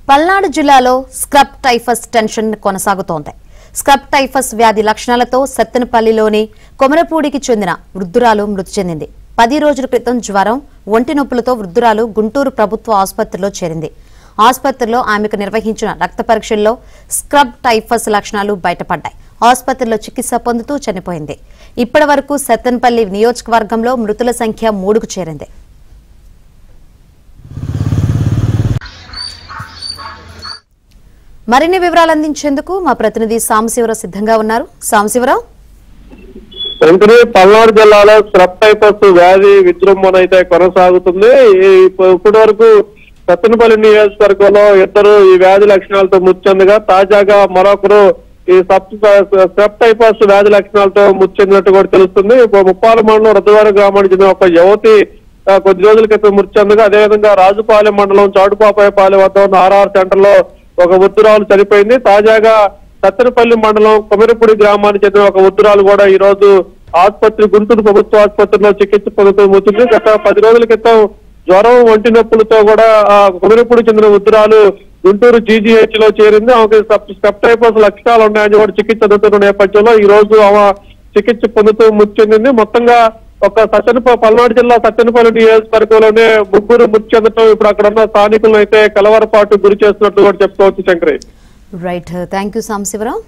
పల్నాడు జిల్లాలో scrub typhus tension కొనసాగుతోంది. Scrub typhus వ్యాధి లక్షణాలతో సత్తెనపల్లిలోని కొమరపూడికి చెందిన వృద్ధురాలు మృతి చెందింది. 10 రోజుల క్రితం జ్వరం, ఒంటి నొప్పులతో వృద్ధురాలు గుంటూరు ప్రభుత్వ ఆసుపత్రిలో చేరింది. ఆసుపత్రిలో ఆమెకు నిర్వహించిన రక్త పరీక్షల్లో స్క్రబ్ టైఫస్ లక్షణాలు బయటపడ్డాయి. ఆసుపత్రిలో చికిత్స పొందుతూ చనిపోయింది. ఇప్పటి వరకు సత్తెనపల్లి నియోజకవర్గంలో మృతుల సంఖ్య 3కు చేరింది. మరిన్ని వివరాలు అందించేందుకు మా ప్రతినిధి సాంబశివరావు సిద్ధంగా ఉన్నారు. సాంబశివరావు, పల్నాడు జిల్లాలో స్క్రబ్ టైఫస్ వ్యాధి విజృంభణ అయితే కొనసాగుతుంది. ఇప్పటి వరకు సత్తెనపల్లి నియోజకవర్గంలో ఇద్దరు ఈ వ్యాధి లక్షణాలతో మృతి చెందగా తాజాగా మరొకరు ఈ స్క్రబ్ టైఫస్ వ్యాధి లక్షణాలతో మృతి చెందినట్టు కూడా తెలుస్తుంది. ముప్పాల మండలం రుద్రవారి గ్రామానికి చెందిన ఒక యువతి కొద్ది రోజుల క్రితం మృతి చెందగా, అదేవిధంగా రాజుపాలెం మండలం చాటుపాపాయపాలెం వద్ద ఉన్న ఆర్ఆర్ సెంటర్ లో ఒక వృద్ధురాలు చనిపోయింది. తాజాగా సత్తెనపల్లి మండలం కొమరపూడి గ్రామానికి చెందిన ఒక వృద్ధురాలు కూడా ఈ రోజు గుంటూరు ప్రభుత్వ ఆసుపత్రిలో చికిత్స పొందుతూ మృతుంది. గత 10 రోజుల క్రితం జ్వరం, ఒంటి నొప్పులతో కూడా కొమరపూడి చెందిన వృద్ధురాలు గుంటూరు జీజీహెచ్ లో చేరింది. ఆమెకి స్క్రబ్ టైఫస్ లక్షణాలు ఉన్నాయని కూడా చికిత్స అందుతున్న నేపథ్యంలో ఈ రోజు ఆమె చికిత్స పొందుతూ మృతి చెందింది. మొత్తంగా పల్నాడు జిల్లా సత్తెనపల్లి నియోజకవర్గంలోనే 3 మృతి చెందడం ఇప్పుడు అక్కడ ఉన్న స్థానికులను అయితే కలవరపాటు గురి చేస్తున్నట్లు కూడా చెప్పుకోవచ్చు. Shankari, right, thank you Sambasivarao.